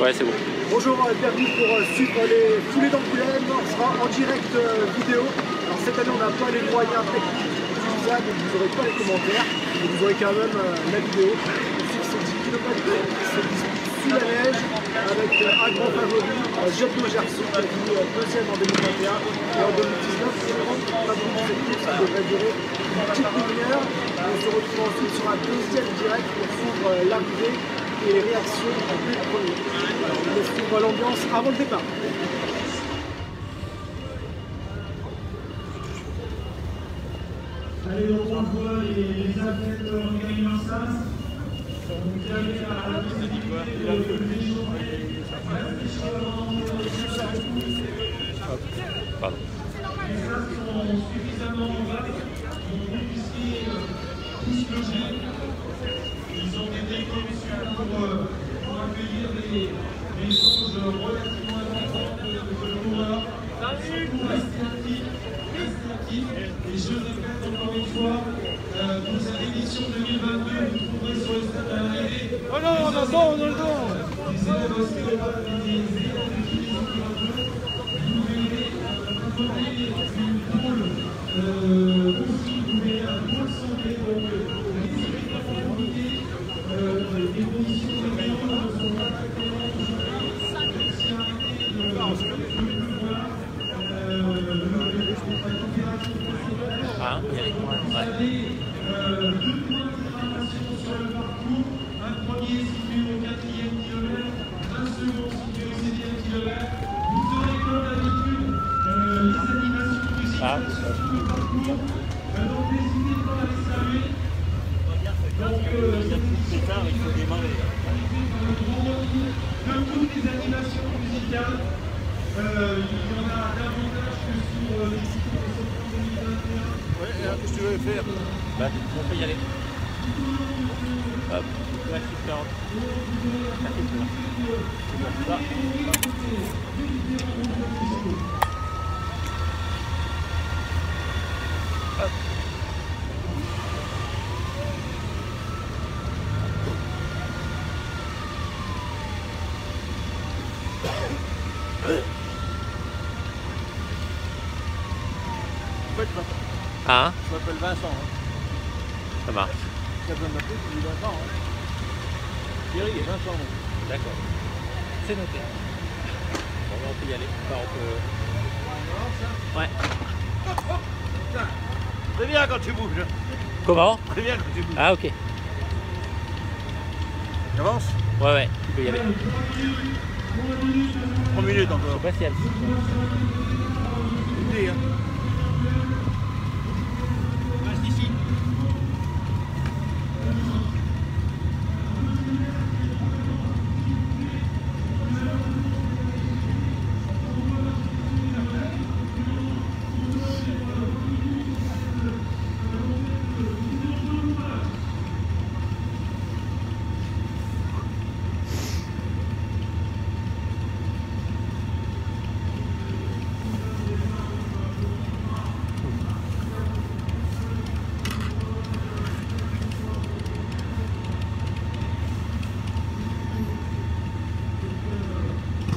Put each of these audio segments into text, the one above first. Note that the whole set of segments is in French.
Ouais, c'est bon. Bonjour, bienvenue pour suivre les foulées d'Angoulême. On sera en direct vidéo. Alors cette année, on n'a pas les moyens techniques de tout ça, donc vous n'aurez pas les commentaires. Mais vous aurez quand même la vidéo. On suit ces 10 km qui se disputent sous la neige avec un grand favori, Jebno Gerson, qui a fini deuxième en 2021. Et en 2019, c'est le grand favori de cette course qui devrait durer une petite demi-heure. On se retrouve ensuite sur un deuxième direct pour suivre l'arrivée et les réactions en plus premier. Alors, on laisse suivre l'ambiance avant le départ. Allez, donc on voit les athlètes organiser en salle. Vous avez la visibilité des jours. Pardon. Les salles sont suffisamment vastes pour que vous puissiez tous loger. Ils ont été conçus pour accueillir des choses relativement importantes de coureurs. Surtout rester actifs. Et je répète encore une fois, pour cette édition 2022, vous trouverez sur le stade à l'arrivée. Oh non, on a le dos, on a le dos. Des élèves ostéopathes et des élèves de kinésithérapeute. Vous verrez une pôle aussi, vous verrez un pôle santé. Donc, n'hésitez pas à communiquer. Les conditions de météo ne sont pas très clémentes aujourd'hui. Si arrêtez de pleuvoir, la température possible. Ah, Vous avez deux points de préparation sur le parcours. Un premier situé au 4e kilomètre, un second situé au 7e kilomètre. Vous aurez comme d'habitude les animations musicales sur tout le parcours. Donc n'hésitez pas à les saluer. Donc il faut démarrer. Le grand retour de toutes les animations musicales. Il y en a davantage que sur les cycles de septembre 2021. Ouais, et qu'est-ce que tu veux faire? Bah, on peut y aller. Hop. La petite 40. Ça. Hop. Ah, Je m'appelle Vincent. Hein. ça marche. Tu as besoin de m'appeler, tu dis Vincent. Hein. Thierry et Vincent. D'accord. C'est noté. Bon, on peut y aller. Enfin, on peut... Ouais. Préviens quand tu bouges. Comment? Préviens quand tu bouges. Ah, ok. J'avance. Ouais, ouais, tu peux y aller. 3 minutes Je encore. sais pas si elle... Une idée, hein. Reste ici.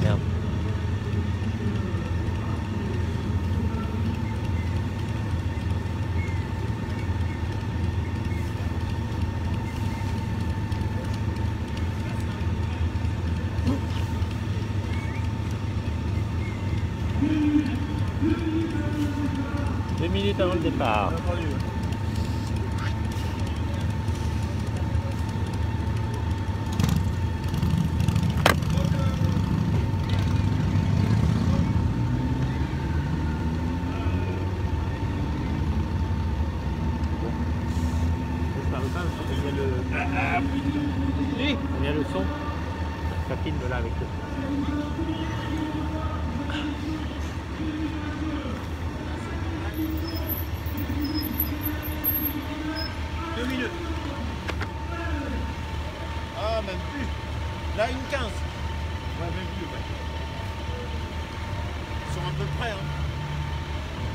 Merde. Deux minutes avant le départ. Il y a le son. Ça filme là avec le son. Ah, même plus. Là, une 15. Ouais, même plus, ouais. Ils sont à peu près, hein.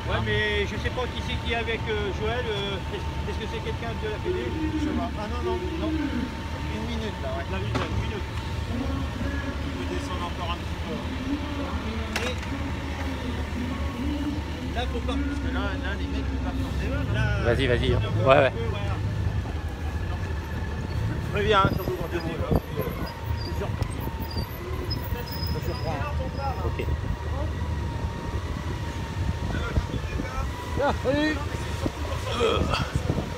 Ouais, mais je sais pas qui c'est qui est avec Joël. Est-ce que c'est quelqu'un de la Fédé? Je sais pas. Ah non, non, non. Une minute là, ouais. La minute. Il veut faut pas, parce que là les mecs ils partent dans des vannes. Là, Vas-y, vas-y. Ouais, ouais. Préviens, surtout quand tu roules. C'est sûr. Ça surprend. Ok. Ah, salut.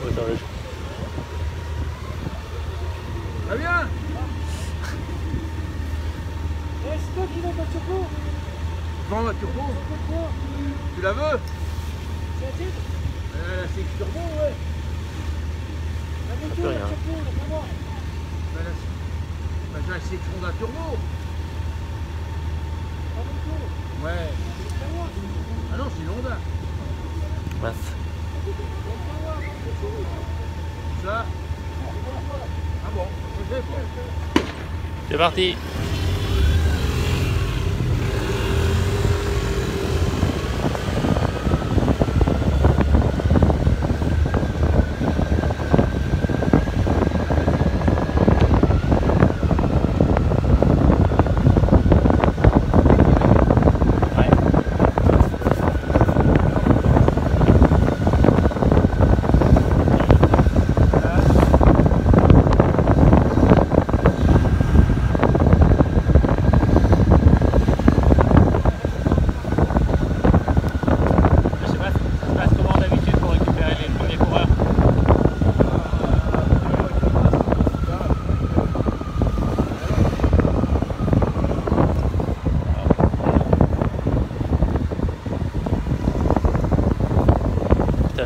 Attends, là, Va bien. C'est toi qui vends ta turbo. Vends la turbo. Tu la veux? C'est la tienne? C'est turbo, ouais. La moto, la turbo, la turbo. La section de la turbo. La moto. Ouais. Ah non, c'est une Honda. mince. Ça. Ah bon, C'est parti.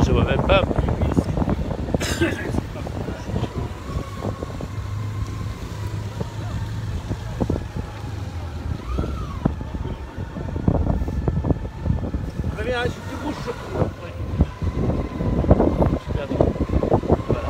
Je vois même pas. Préviens, si tu bouges. Super bien. Voilà.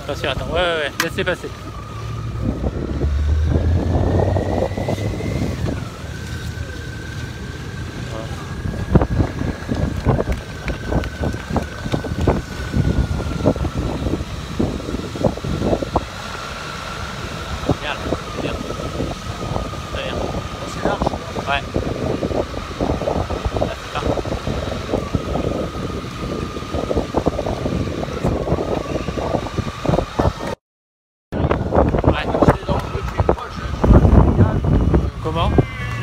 Attention, attends. Ouais. Laissez passer. Comment?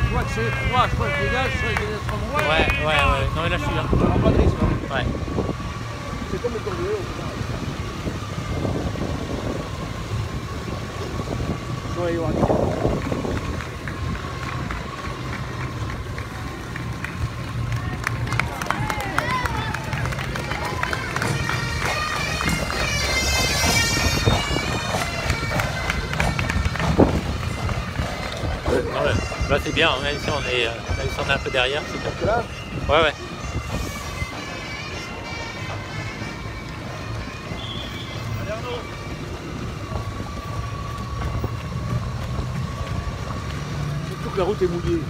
Je vois que c'est froid, je vois que les gars, je vois qu'ils sont droits. Ouais. Non mais là je suis là. Alors, pas de risque. Ouais. C'est comme le tour de vélo. Je vais aller voir. Là c'est bien, même si on est un peu derrière, c'est bien. Là, Ouais. surtout que la route est mouillée.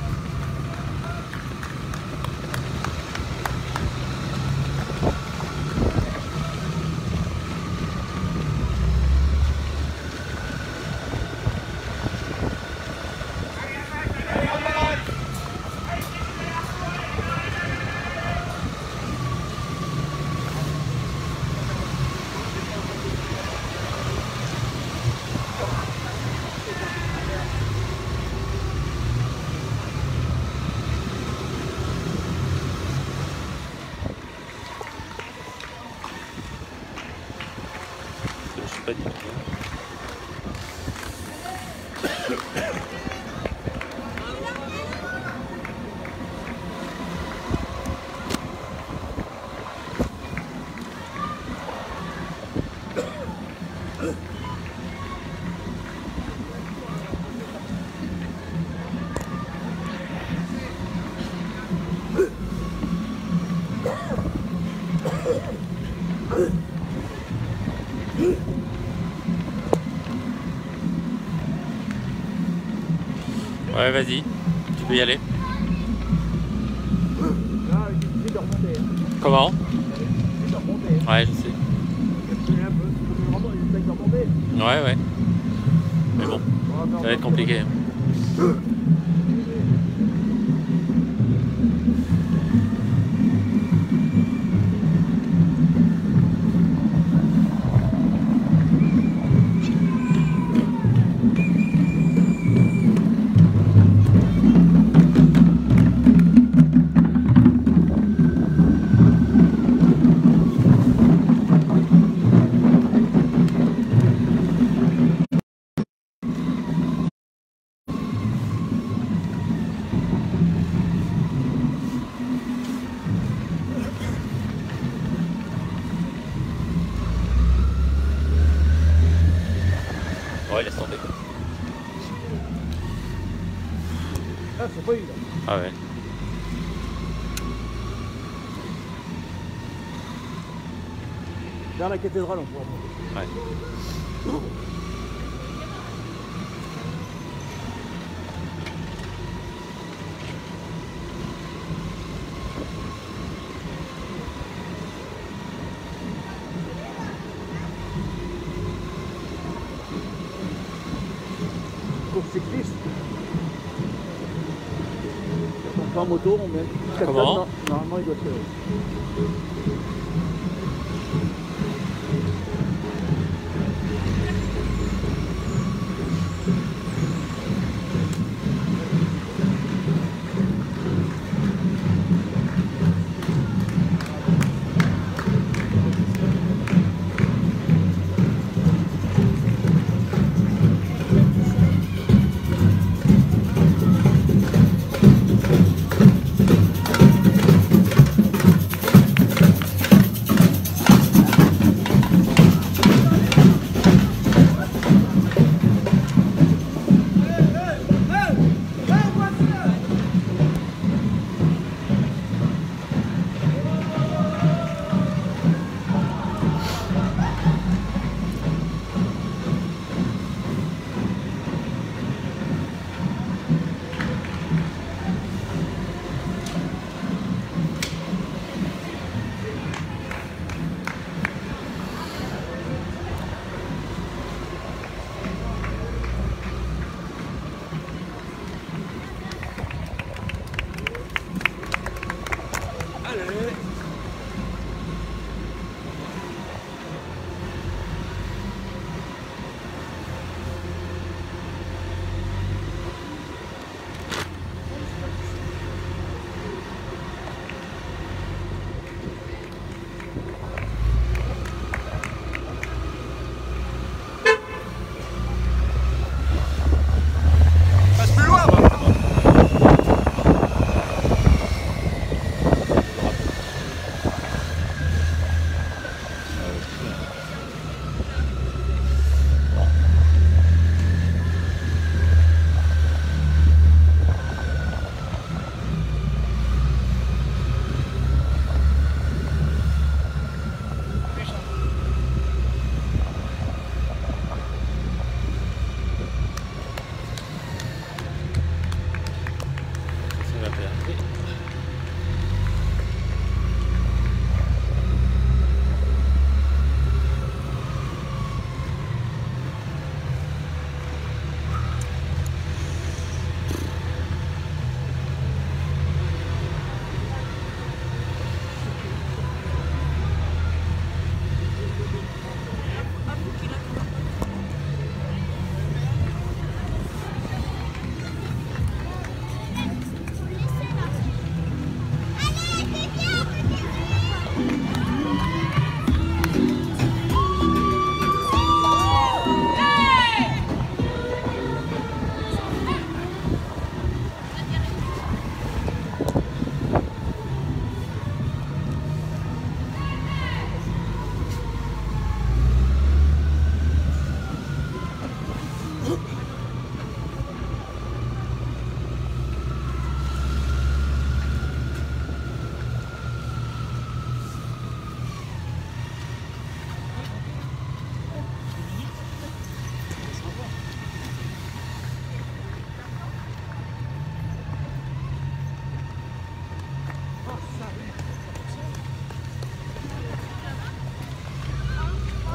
Je suis pas du tout. Ouais, vas-y, tu peux y aller. Là, il suffit de remonter. Comment? Il suffit de remonter. Ouais, je sais. Il un peu. Vraiment, il essaye de remonter. Ouais. Mais bon, ça va être compliqué. Ouais, laisse tomber. Ah, c'est pas évident. Ah ouais. Vers la cathédrale, on pourra monter. Ouais. Course cycliste. On fait en moto, on met 4 Comment tonnes, normalement il doit se...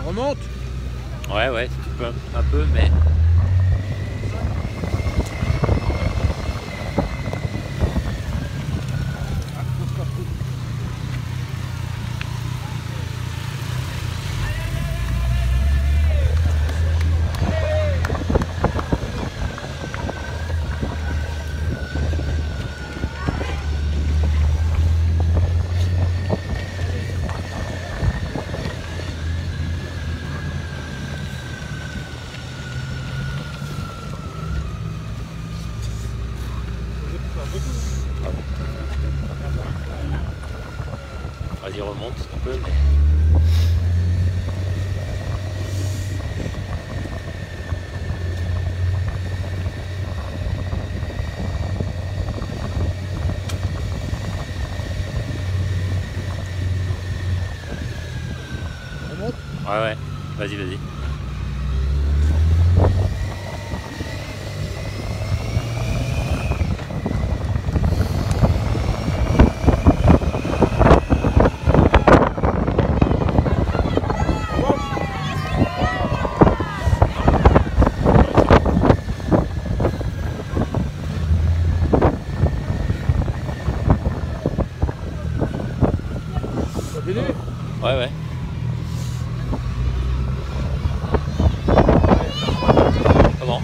On remonte? Ouais, ouais, si tu peux, un peu, mais... Vas-y, remonte un peu, mais... Remonte. Ouais, ouais, vas-y, vas-y. Ouais, ouais. Comment?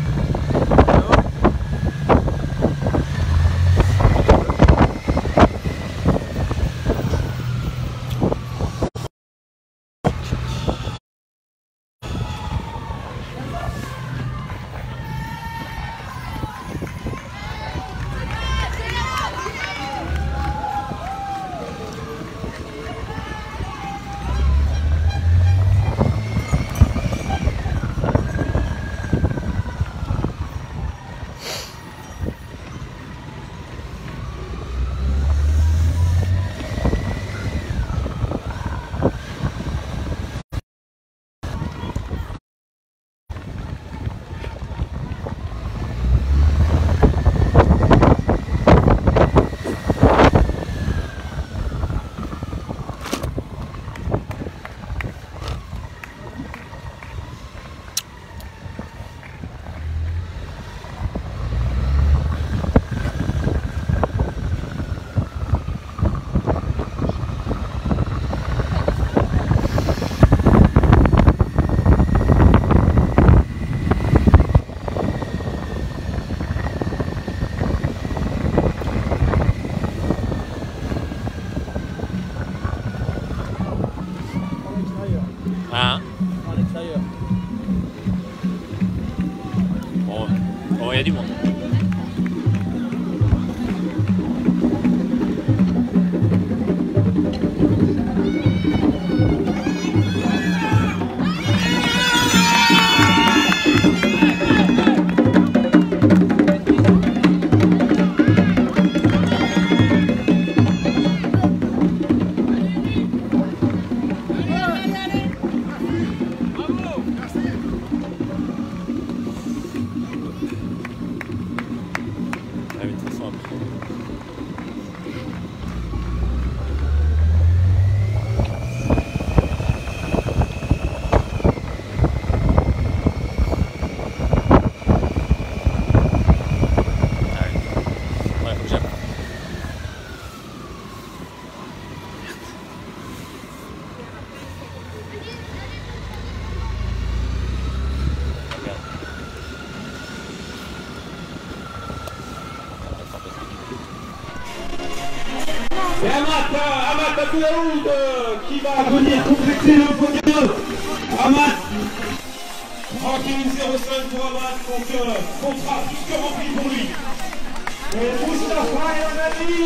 Hein? À l'extérieur. Bon, il y a du monde. Ah oui, de toute façon, après. Ah oui. Ouais, faut que j'aille. Regarde. Et Amat Abdoulaoud qui va venir compléter le podium. Amat, tranquille 0,5 pour Amat, donc contrat plus que rempli pour lui. Et Moustapha et Anali.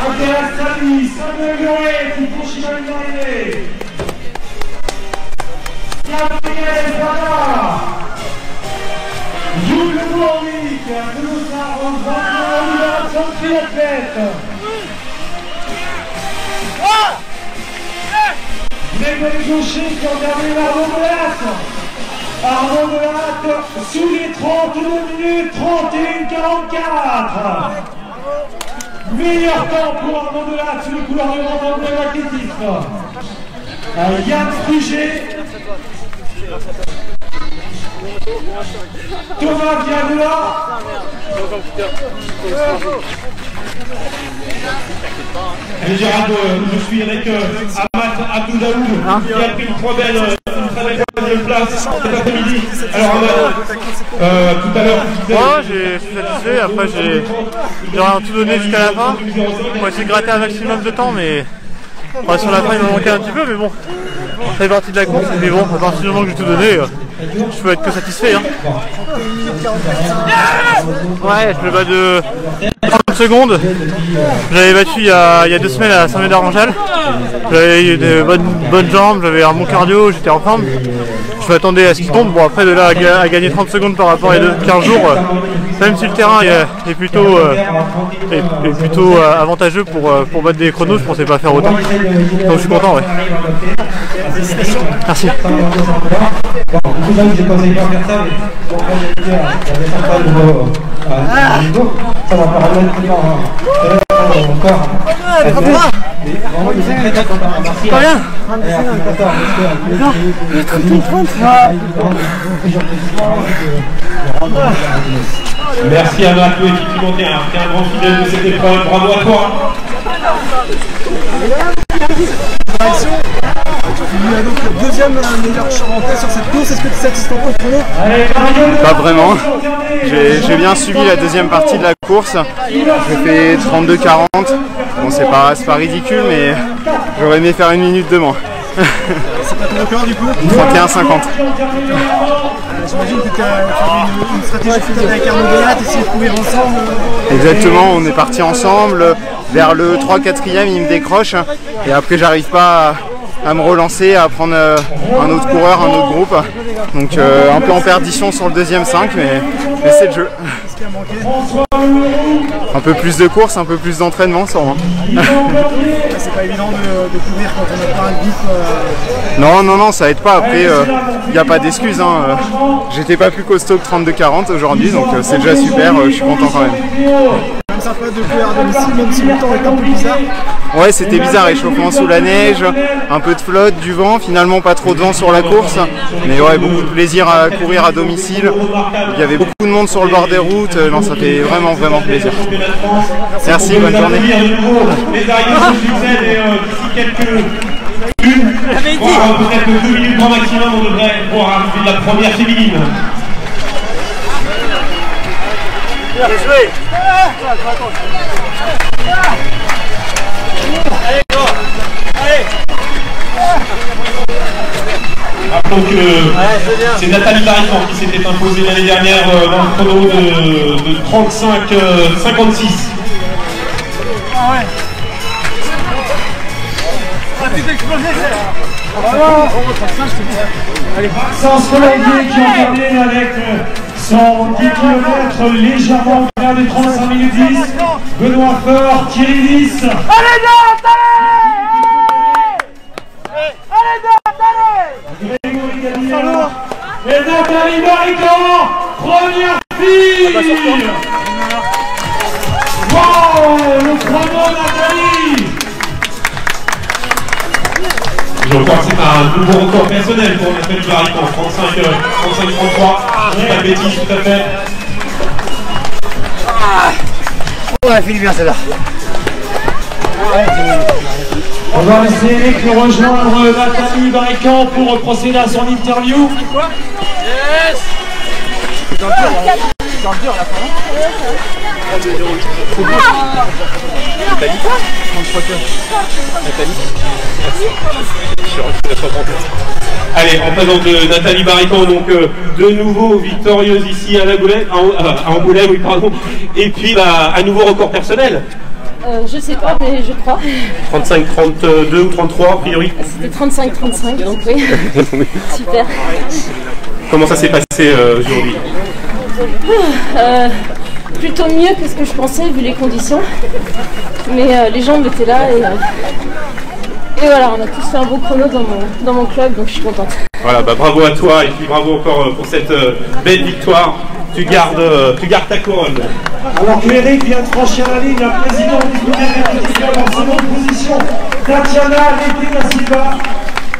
Abdel Sami, Samuel Loret qui poursuit dans l'arrivée. Gabriel Zara. Jules Bournic, de Loussard, en train de triathlète. Grégory Gaucher qui a terminé Arnaud Delat. Arnaud Delat sous les 32 minutes 31-44. Meilleur temps pour Arnaud Delat sur le couloir de l'athlétisme. Yann Fruget. Thomas Viagoula. Et Gérard, je suis avec Ahmad Abdoudaoud qui a pris une très belle deuxième place cet après-midi. Alors Ahmad, tout à l'heure, moi je suis satisfait, après j'ai rien tout donné jusqu'à la fin. Moi j'ai gratté un maximum de temps, mais enfin, sur la fin il m'a manqué un petit peu, mais bon, ça fait partie de la course, mais bon, à partir du moment que j'ai tout donné, je peux être que satisfait. Hein. Ouais, je me bats de 30 secondes. J'avais battu il y a 2 semaines à Saint-Médard-en-Jalles. J'avais eu de bonnes jambes, j'avais un bon cardio, j'étais en forme. Je m'attendais à ce qu'il tombe. Bon, après de là à gagner 30 secondes par rapport à 15 jours, même si le terrain est plutôt avantageux pour battre des chronos, je pensais pas faire autant. Donc je suis content, ouais. Merci. je ne conseille pas faire ça, mais bon, quand j'ai dit, il y avait pas de niveau, ça va pas remettre encore. Vraiment, ils sont très très contents. Merci. Pas rien. Merci à Marc, l'équipe supplémentaire, qui est un grand fidèle de cette épreuve. Bravo à toi. Tu as donc le deuxième meilleur charentais sur cette course. Est-ce que tu es satisfait pour le chrono? Pas vraiment. J'ai bien suivi la deuxième partie de la course. J'ai fait 32-40. Bon, c'est pas ridicule, mais j'aurais aimé faire 1 minute de moins. C'est pas ton record du coup? 31-50. J'imagine que tu as une stratégie peut-être avec Arnaud Delat, essayer de courir ensemble. Exactement, on est parti ensemble. Vers le 3-4e, il me décroche. Et après, j'arrive pas à me relancer, à prendre un autre coureur, un autre groupe. Donc un peu en perdition sur le deuxième 5, mais c'est le jeu. Qu'est-ce qui a manqué? Un peu plus de course, un peu plus d'entraînement sûrement. C'est pas évident de courir quand on n'a pas un groupe. Non, ça aide pas. Après, il n'y a pas d'excuse. Hein. J'étais pas plus costaud que 32-40 aujourd'hui, donc c'est déjà super, je suis content quand même. C'est sympa de courir à domicile, même si le temps est un peu bizarre. Ouais, c'était bizarre, échauffement sous la neige, un peu de flotte, du vent, finalement pas trop de vent sur la course, mais ouais, beaucoup de plaisir à courir à domicile. Il y avait beaucoup de monde sur le bord des routes, non, ça fait vraiment plaisir. Merci, bonne journée. Les arrivées se succèdent et d'ici quelques peut-être 2 minutes grand maximum, on devrait pouvoir arriver de la première féminine. Bien joué. Allez, go. Allez. Rappelons que c'est Nathalie Baricon qui s'était imposée l'année dernière dans le chrono de 35-56. Ah ouais. Ah, tu t'es explosé, Maxence Colombier qui en termine avec son 10 km légèrement au grade de 35 minutes 10. Benoît Fort, Thierry 10. Allez, Dante, allez. Grégory Gallier et Nathalie Baricon, première fille. Wow, le chrono Nathalie. Je crois que c'est un nouveau record personnel pour Nathalie Baricon, 35-33, pas de bêtises, tout à fait. On a fini bien celle-là. On va laisser Eric nous rejoindre Nathalie Baricon pour procéder à son interview. Yes. C'est dans le dur à la fin. Nathalie 33 Nathalie. Allez, on présente Nathalie Baricon, donc de nouveau victorieuse ici à la Goulette, à Angoulême, oui, pardon. Et puis un nouveau record personnel. Je sais pas, mais je crois. 35, 32 ou 33 a priori. C'était 35-35, donc oui. Super. Comment ça s'est passé aujourd'hui? Plutôt mieux que ce que je pensais vu les conditions. Mais les jambes étaient là et voilà, on a tous fait un beau chrono dans mon club, donc je suis contente. Voilà, bah bravo à toi et puis bravo encore pour cette belle victoire. tu gardes ta couronne. Alors que Eric vient de franchir la ligne, la présidente du Cognac Athletic Club en seconde position, Tatiana Leté da Silva,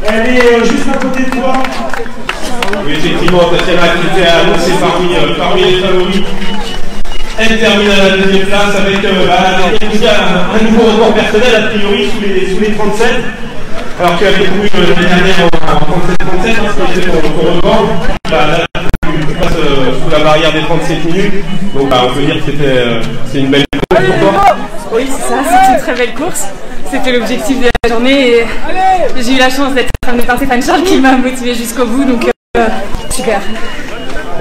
elle est juste à côté de toi. Oui, effectivement, Tatiana qui était annoncée parmi les favoris. Elle termine à la deuxième place avec un nouveau record personnel, a priori, sous les 37. Alors qu'elle avait couru l'année dernière en 37-37, ce qui était son record. Là, tu passes sous la barrière des 37 minutes. Donc on peut dire que c'est une belle course pour toi. Oui, c'est ça, c'est une très belle course. C'était l'objectif de la journée et j'ai eu la chance d'être par Stéphane Charles qui m'a motivé jusqu'au bout, donc super.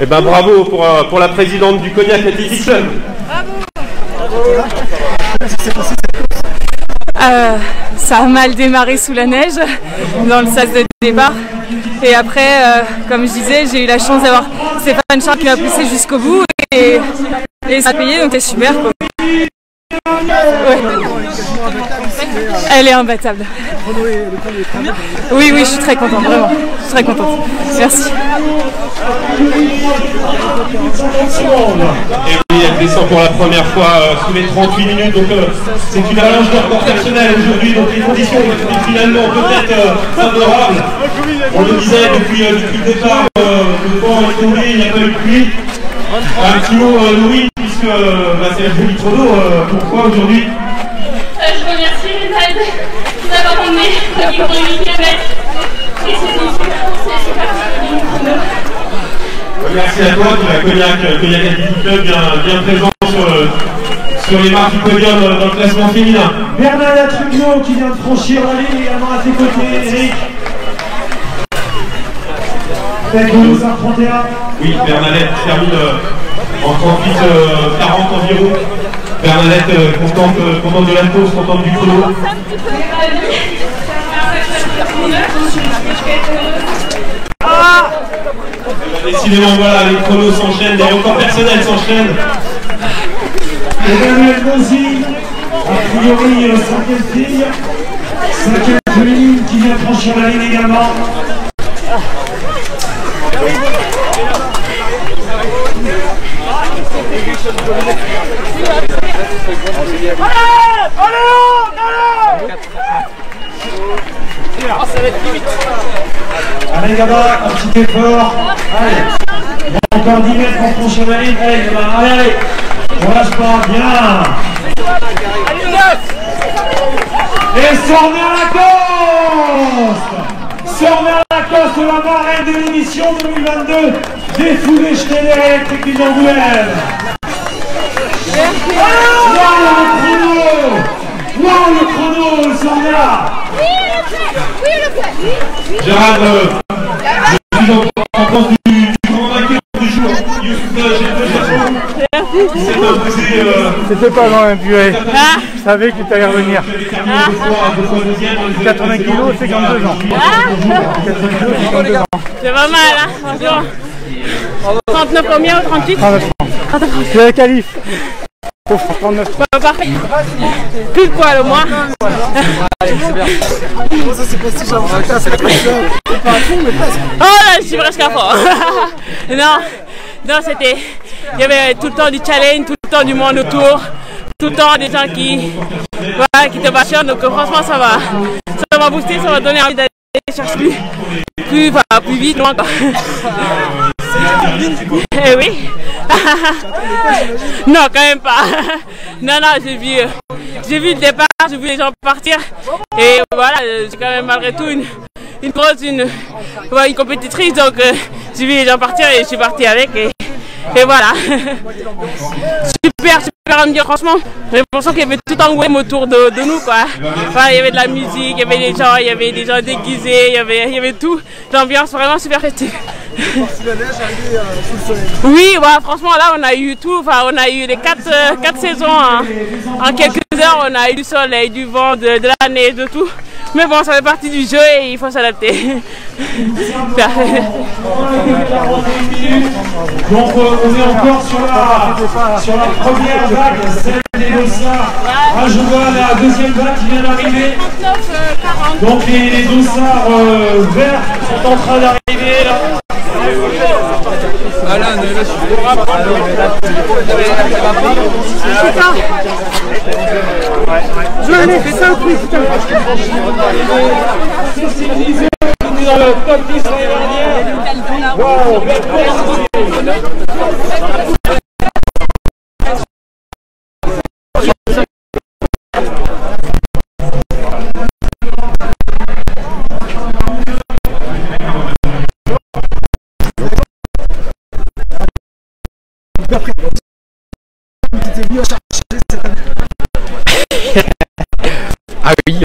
Et ben bravo pour la présidente du Cognac Athletic Club. Ça a mal démarré sous la neige dans le sas de départ et après, comme je disais, j'ai eu la chance d'avoir Stéphane Charles qui m'a poussé jusqu'au bout et ça a payé, donc c'est super. Ouais. Elle est imbattable. Oui, je suis très contente, vraiment. Je suis très contente. Merci. Et oui, elle descend pour la première fois sous les 38 minutes, donc c'est une avalanche de record personnel aujourd'hui, donc les conditions étaient finalement peut-être favorables. On le disait depuis le départ, le temps est tombé, il n'y a pas eu de pluie. Un petit mot, Louis, puisque c'est un joli chrono, pourquoi aujourd'hui? Je remercie les aides d'avoir emmené le micro de 8 km et c'est une super chrono. Merci à toi, qui la Cognac Athletic Club, bien présent sur les marques du podium dans le classement féminin. Bernadette Rugno qui vient de franchir la ligne également à tes côtés, Eric. Toulouse à 31. Oui, Bernadette termine en 38-40 environ. Bernadette contente de la course, contente du chrono. Décidément, voilà, les chronos s'enchaînent, les records personnels s'enchaînent. Emmanuel Mozi, a priori 5e fille, 5e féminine qui vient de franchir la ligne également. Allez Gaba, un petit effort. Allez, encore 10 mètres pour franchir la ligne. Allez, on lâche pas, bien. Et Sorner Lacoste, la marraine de l'émission 2022 des Foulées Schneider électrique du Angoulême. Wow, le chrono, Sorner. Gérard, je suis en France du grand vainqueur du jour, Youssouf Gerson, qui s'est imposé. C'était pas loin, hein, puis je savais que tu allais revenir. 80 kilos, 52 ans. 80 kilos, 52 ans. C'est pas mal, hein, franchement. 39 combien ou 38? 39 ans. C'est la qualif. Pour 39. Parfait. Plus de poil au moins. Allez, c'est bien. Comment ça s'est passé, Jean-Marc? C'est la pression. Pas à fond, mais presque. Oh là, je suis presque à fond. Non, c'était. Il y avait tout le temps du challenge, tout le temps du monde autour, tout le temps des gens qui te passionnent. Donc franchement, ça va booster, ça va donner envie d'aller chercher plus vite, loin quoi. Eh oui. Non, quand même pas. Non, j'ai vu le départ, j'ai vu les gens partir. Et voilà, j'ai quand même malgré tout une compétitrice. Donc j'ai vu les gens partir et je suis partie avec. Et voilà. Super à me dire, franchement. J'ai l'impression qu'il y avait tout Angoulême autour de nous, quoi. Enfin, il y avait de la musique, il y avait des gens déguisés, il y avait tout. L'ambiance vraiment super festive. Oui, ouais, franchement, là, on a eu tout. Enfin, on a eu les 4 saisons en quelques heures. On a eu du soleil, du vent, de la neige, de tout. Mais bon, ça fait partie du jeu et il faut s'adapter. Donc on est encore sur la première vague, celle des dossards. Je vois la deuxième vague qui vient d'arriver. Donc les dossards verts sont en train d'arriver là. Alain, je allez, fais ça un truc, putain. Dans le top 10 l'année dernière. Wow, Ah oui,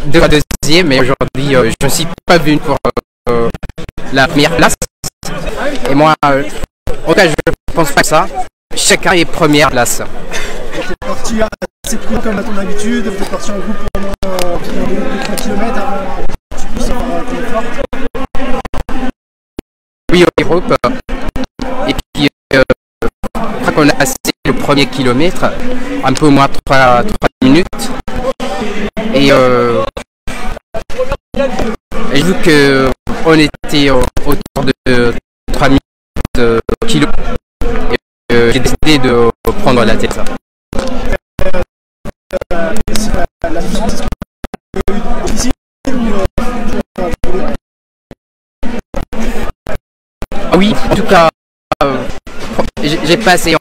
deux fois deuxième, mais aujourd'hui je ne suis pas venu pour la première place. Et moi, en tout cas, je pense pas que ça. Chacun est première place. Tu es parti assez prudent comme à ton habitude, tu es parti en groupe pour au moins 3 km avant que tu puisses faire ton effort. Oui, au groupe. Et puis, je crois qu'on a passé le premier kilomètre, un peu moins 3 minutes. Et vu qu'on était autour de 3 minutes kilo, j'ai décidé de prendre la tête. Ah oui, en tout cas, j'ai passé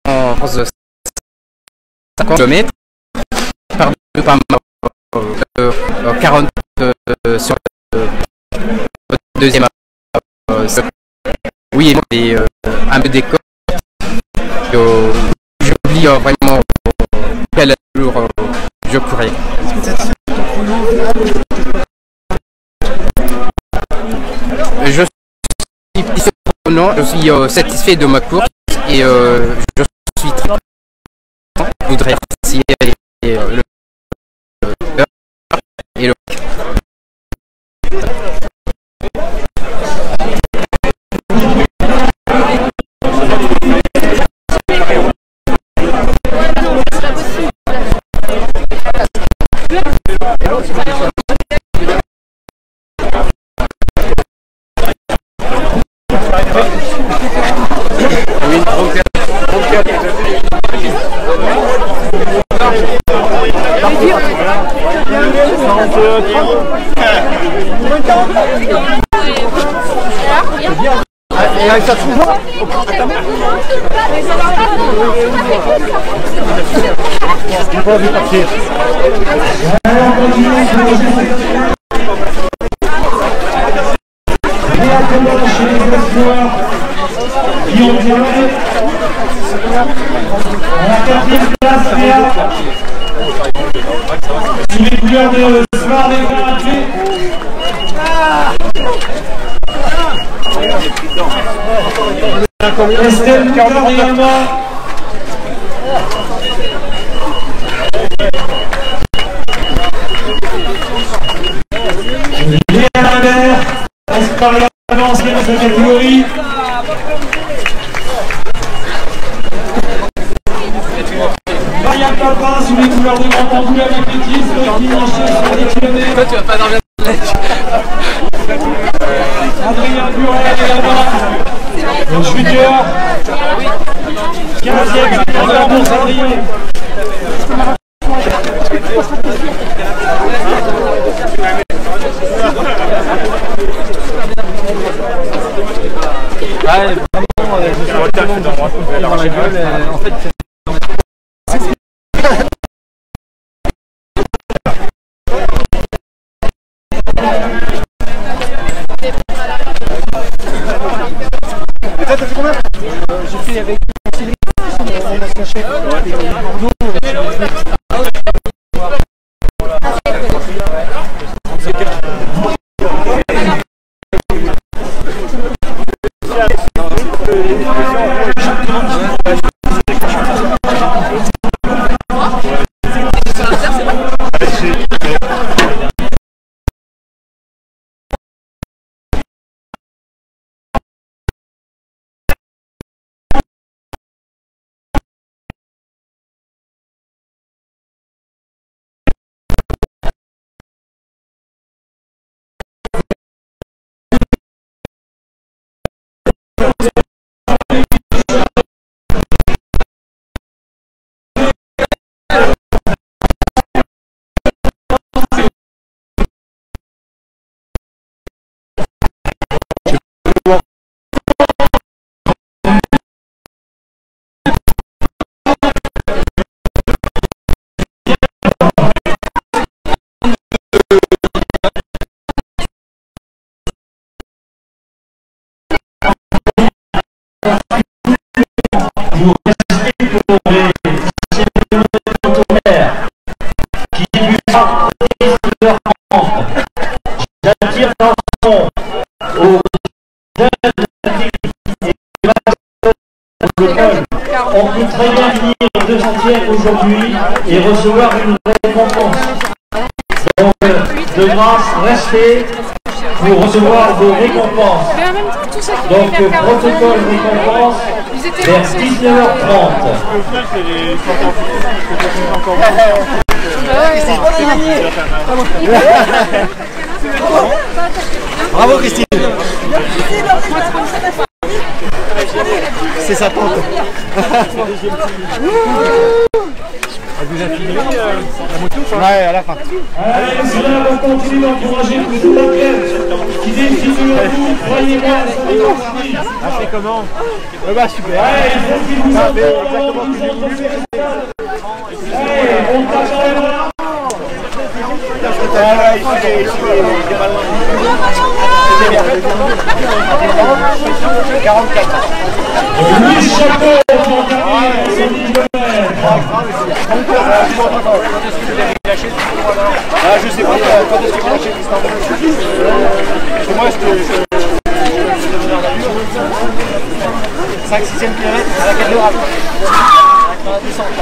en 50 km par 40 sur le deuxième. Oui, et un peu d'école. J'oublie vraiment quel jour je courais. Je suis satisfait de ma course et je suis très content. Je voudrais remercier le et le Et avec ça se trouve j'ai pas envie de partir. Sous les couleurs de Soir des Gratuits. Estelle Cardin également. Léa Lambert, expérience avancée dans cette catégorie. Marianne Papin sous les couleurs de Grand Angoulême athlétisme qui enchaîne sur les kilomètres. Toi, tu vas pas dormir de la Adrien Burel également. Le junior. 15e junior pour Adrien. Ouais, vraiment, je suis dans la gueule. En fait, T'as fait combien? J'ai fait avec on va se J'attire l'attention aux jeunes on peut très bien finir deuxième aujourd'hui et recevoir une récompense. Donc, de grâce, restez pour recevoir vos récompenses. Donc, protocole récompense vers 19h30. Bravo Christine. C'est sa tante. Vous avez fini la moto quoi? Ouais, à la fin. Allez, on continue d'encourager tous les athlètes qui décident de vous, croyez-moi, Ah, c'est comment? Bah super. Allez, il faut qu'ils vous exactement entendent. ce que j'ai voulu. Allez, on passe à la main. Il est pas loin. C'était bien. 44. Louis Chapeau pour gagner son kilomètre. Ah, je sais pas quand est-ce qu'il va lâcher l'Istanbul. Moi, est-ce que 5-6e kilomètre à la cathédrale. Dans la descente.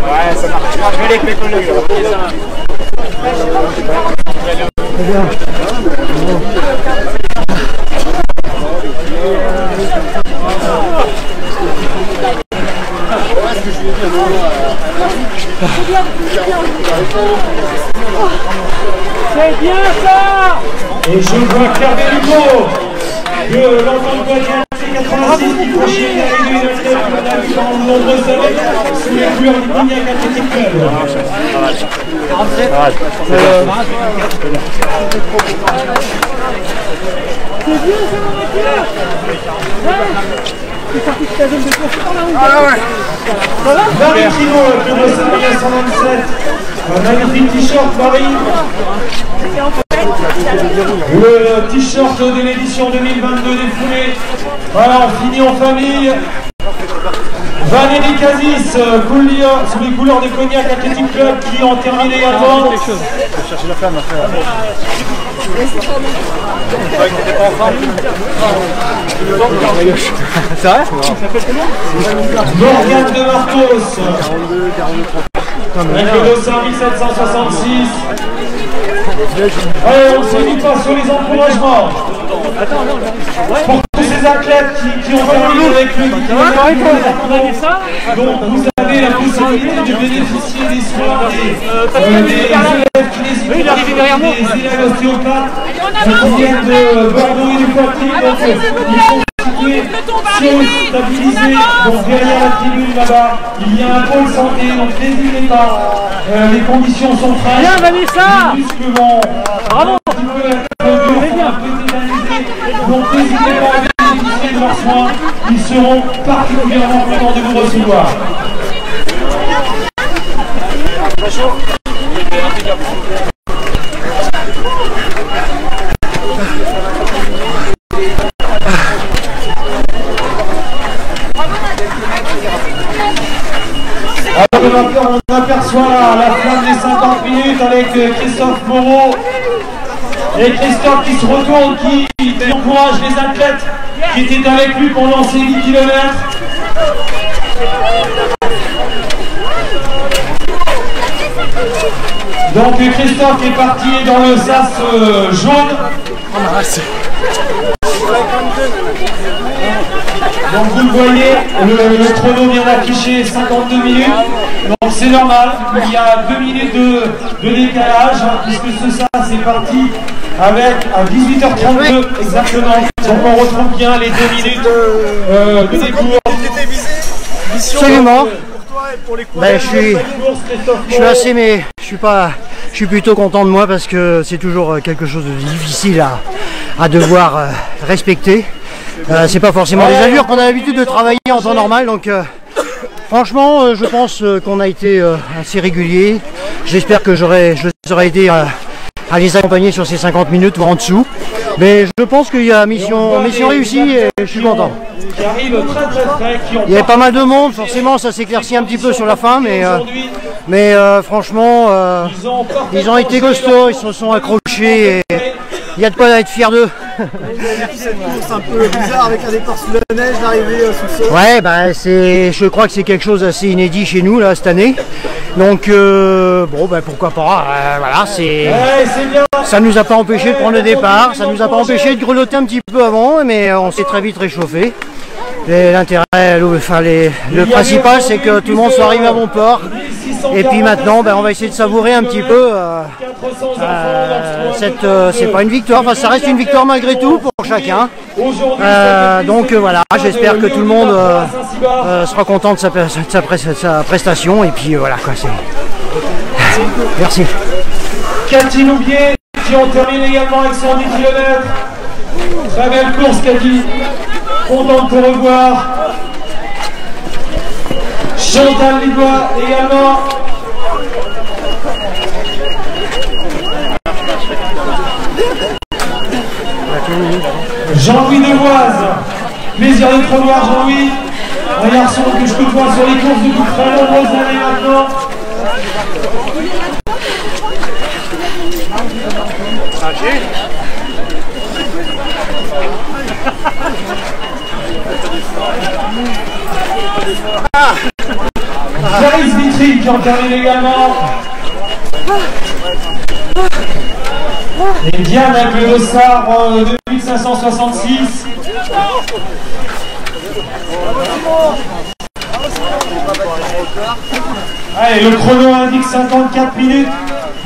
Ouais, ça marche. Je vais les pétoler. C'est bien ça. Et je vois Carmel Hugo que l'enfant de Guadiane C86 qui franchit l'arrivée de l'athlète qu'on a vu pendant de nombreuses années sous les couleurs du Cognac Athletic Club. C'est bien ça mon voiture. C'est sorti de ta zone de course par là-haut. Ah ouais. Marie Kino, le numéro 127. Un magnifique t-shirt Marie. Le t-shirt de l'édition 2022 des foulées. Voilà, on finit en famille. Valérie Kazis, sous les couleurs de Cognac Athletic Club qui ont terminé également. Je vais chercher la flamme après. C'est vrai? Morgane de Martos. Avec le dossard 1766. Allez, on ne se dit pas sur les encouragements. Pour tous ces athlètes qui ont terminé avec le donc vous avez la possibilité de bénéficier des soins des élèves kinésithérapeutes, des élèves ostéopathes qui viennent de Bordeaux et du Poitou. Donc ils sont situés stabilisés. Donc derrière la tribune là-bas, il y a un pôle santé, donc n'hésitez pas. Les conditions sont fraîches. Bien Vanessa. Les muscles vont bravo. un petit peu être bien. Donc n'hésitez pas à bénéficier de leurs soins. Ils seront particulièrement contents de vous recevoir. Alors, on aperçoit la flamme des 50 minutes avec Christophe Moreau et Christophe qui se retourne, qui encourage les athlètes qui étaient avec lui pendant ces 10 km. Donc Christophe est parti dans le sas jaune. Donc vous le voyez, le chrono vient d'afficher 52 minutes. Donc c'est normal, il y a 2 minutes de décalage, puisque ce sas est parti avec à 18h32 exactement. Donc on retrouve bien les 2 minutes de décours. Absolument. Ben, je suis assez, mais je suis plutôt content de moi parce que c'est toujours quelque chose de difficile à devoir respecter. C'est pas forcément des allures qu'on a l'habitude de travailler en temps normal, donc franchement je pense qu'on a été assez régulier. J'espère que je les aurais aidé à les accompagner sur ces 50 minutes ou en dessous, mais je pense qu'il y a mission réussie et je suis content. Il y avait pas mal de monde, forcément ça s'éclaircit un petit peu sur la fin, mais franchement ils ont été costauds, ils se sont accrochés et il y a de quoi être fier d'eux. Cette course un peu bizarre avec un départ sous la neige, l'arrivée sous le sol. Ouais, bah je crois que c'est quelque chose d'assez inédit chez nous là cette année. Donc bon bah pourquoi pas, voilà, ça nous a pas empêché de prendre le départ, ça nous a pas empêché de grelotter un petit peu avant, mais on s'est très vite réchauffé. L'intérêt, le principal c'est que tout le monde soit arrivé à bon port. Et puis maintenant on va essayer de savourer un petit peu c'est pas une victoire, enfin ça reste une victoire malgré tout pour chacun. Donc voilà, j'espère que tout le monde sera content de sa prestation et puis voilà quoi, c'est. Merci. Cathy Loubier qui ont terminé également avec 110 km. Très belle course Cathy, content de te revoir. Chantal Libois également. Jean-Louis Devoise, plaisir de te revoir Jean-Louis, un garçon que je côtoie sur les courses depuis très nombreuses années maintenant. Clarisse Vitry qui en termine également. Et Diane avec le dossard 2566. Allez, le chrono indique 54 minutes.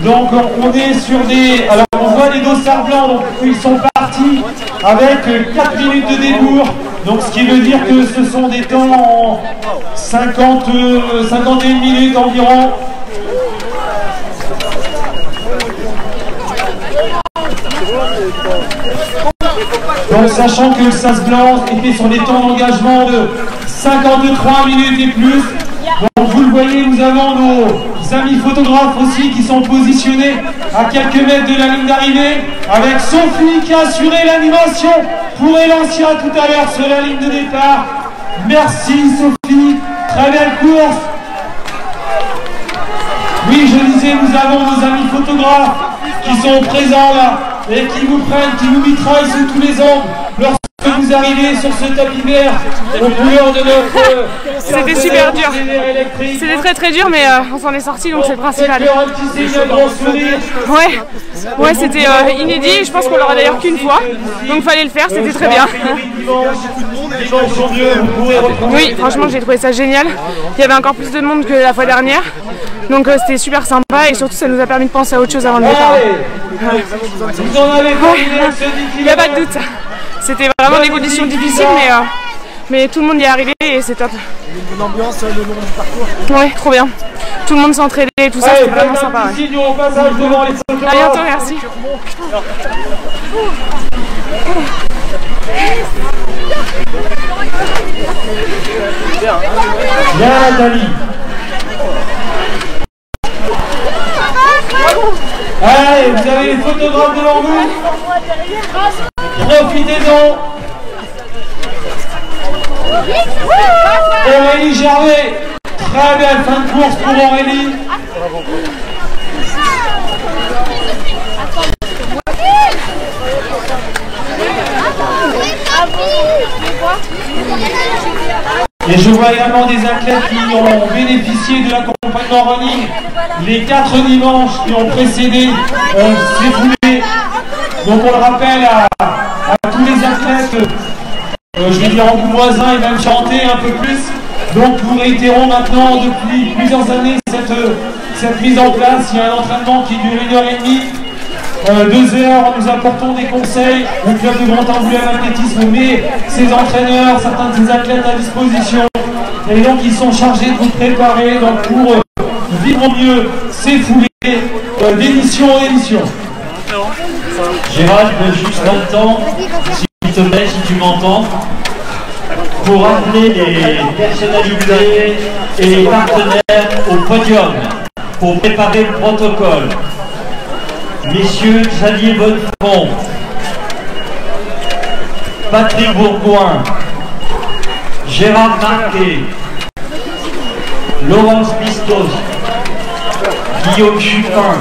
Donc on est sur des... Alors on voit les dossards blancs, donc ils sont partis avec 4 minutes de débours. Donc ce qui veut dire que ce sont des temps en 51 minutes environ. Donc sachant que le sas blanc était sur des temps d'engagement de 53 minutes et plus. Donc vous le voyez, nous avons nos amis photographes aussi qui sont positionnés à quelques mètres de la ligne d'arrivée, avec Sophie qui a assuré l'animation pour Elancia tout à l'heure sur la ligne de départ. Merci Sophie, très belle course. Oui, je disais, nous avons nos amis photographes qui sont présents là et qui vous prennent, qui vous mitraillent sous tous les angles lorsque vous arrivez sur ce tapis vert aux couleurs de notre... C'était super dur. C'était très dur, mais on s'en est sorti, donc c'est le principal. Ouais, c'était inédit. Je pense qu'on l'aura d'ailleurs qu'une fois, donc fallait le faire. C'était très bien. Oui, franchement, j'ai trouvé ça génial. Il y avait encore plus de monde que la fois dernière, donc c'était super sympa et surtout ça nous a permis de penser à autre chose avant le départ. Il n'y a pas de doute. C'était vraiment des conditions difficiles, mais tout le monde y est arrivé et c'est top. Une ambiance le long du parcours. Ouais, trop bien. Tout le monde s'entraidait, tout ça, c'était vraiment sympa. Ouais. À bientôt, merci. Bien Nathalie. Allez, vous avez les photographes devant vous. Profitez-en. Aurélie Gervais, Très belle fin de course pour Aurélie. Et je vois également des athlètes qui ont bénéficié de l'accompagnement running les 4 dimanches qui ont précédé ces foulées. Donc on le rappelle à tous les athlètes, je vais dire en coup voisin et même chanter un peu plus. Donc nous réitérons maintenant depuis plusieurs années cette mise en place. Il y a un entraînement qui dure 1h30. 2 heures, nous apportons des conseils au club de Grand-Angoulême Athlétisme, met ses entraîneurs, certains de ses athlètes à disposition, et donc ils sont chargés de vous préparer donc, pour vivre mieux ces foulées d'émission en émission. Gérald, juste un temps, s'il te plaît, si tu m'entends, pour amener les personnalités et les partenaires au podium, pour préparer le protocole. Messieurs Xavier Bonnefond, Patrick Bourgoin, Gérard Marquet, Laurence Pistos, Guillaume Chupin,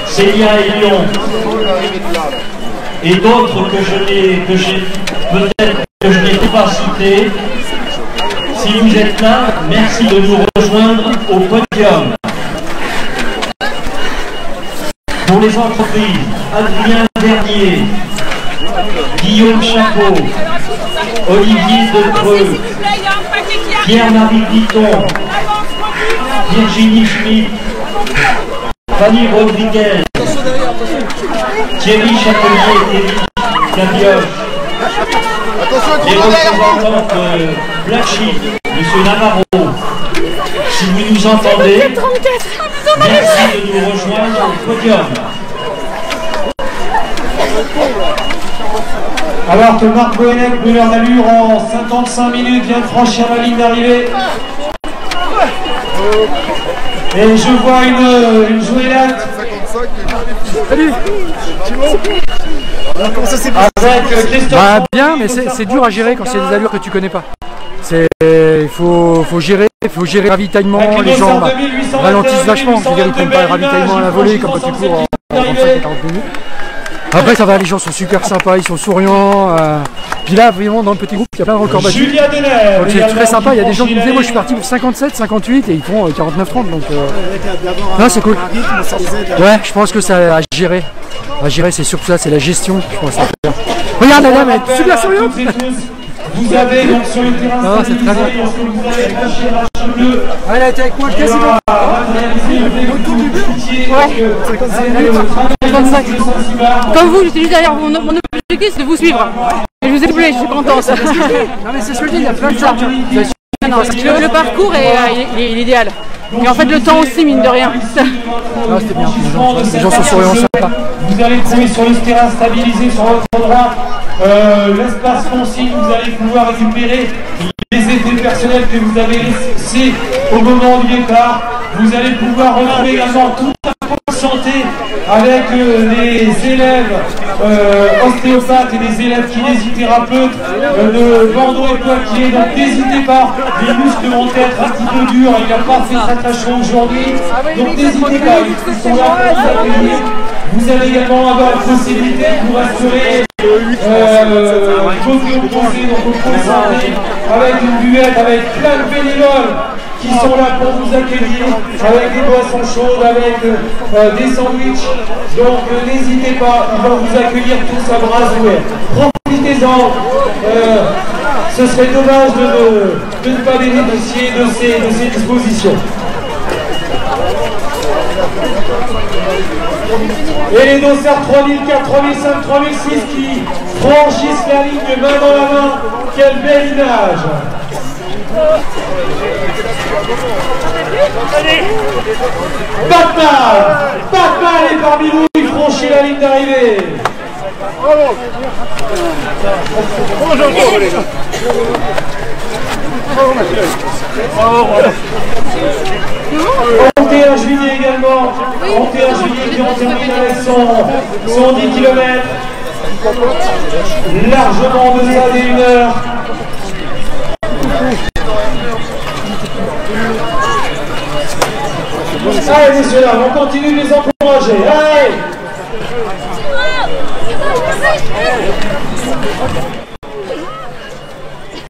Célia Elion et d'autres que je n'ai pas cités. Si vous êtes là, merci de nous rejoindre au podium. Pour les entreprises, Adrien Vernier, Guillaume Chapeau, Olivier Decreux, Pierre-Marie Piton, Virginie Schmitt, Fanny Rodriguez, Thierry Chapelier et Thierry Gabioche, les représentants de Black Sheep, M. Navarro. Si vous nous entendez, merci de nous rejoindre au podium. Alors que Marc Bohennec, brûleur d'allure en 55 minutes, vient de franchir la ligne d'arrivée. Et je vois une Joëlette. Salut. Comment ça s'est passé? Bah, bien, mais c'est dur à gérer quand c'est des allures que tu connais pas. Il faut gérer le ravitaillement, les gens ralentissent vachement, je veux dire, ils prennent pas le ravitaillement à la volée comme quand tu cours en 35 et 40 minutes. Après ça va, les gens sont super sympas, ils sont souriants. Puis là, vraiment, dans le petit groupe, il y a plein de records battus. Donc c'est très sympa, il y a des gens qui me disaient, moi je suis parti pour 57, 58 et ils font 49-30. Donc non, c'est cool. Ouais, je pense que ça a géré. À gérer, c'est surtout ça, c'est la gestion, je pense. Regarde la dame, elle est super souriante. Vous avez donc sur le terrain c'est très bien. vous allez franchir la bleue. Elle a été avec moi quasiment. Comme vous, j'étais juste derrière vous. Mon objectif, c'est de vous suivre. Et je vous ai doublé, je suis content. Non mais c'est ce que je dis, il y a plein de gens. Le parcours est idéal. Et en fait, le temps aussi, mine de rien. Non, c'était bien. Les gens sont souriants, sympas. Vous allez trouver sur le terrain stabilisé sur votre droite l'espace consigne. Vous allez pouvoir récupérer les effets personnels que vous avez laissés au moment du départ. Vous allez pouvoir retrouver également toute la santé avec les élèves ostéopathes et les élèves kinésithérapeutes de Bordeaux et Poitiers. Donc n'hésitez pas, les muscles vont être un petit peu durs, il n'y a pas fait très très chaud aujourd'hui. Donc n'hésitez pas, ils sont là pour vous accueillir. Vous allez également avoir la possibilité de vous rassurer avec une buvette, avec plein de bénévoles qui sont là pour vous accueillir, avec des boissons chaudes, avec des sandwichs. Donc n'hésitez pas, ils vont vous accueillir tous à bras ouverts. Profitez-en, ce serait dommage de ne pas bénéficier de ces dispositions. Et les dossards 3004, 3005, 3006 qui franchissent la ligne main dans la main. Quelle belle image! Batman est parmi nous, il franchit la ligne d'arrivée. Bonjour les gars. 31 juillet également, 31 juillet qui ont terminé avec son 10 km, largement en deçà des 1 heure. Allez, messieurs, là, on continue de les encourager. Allez!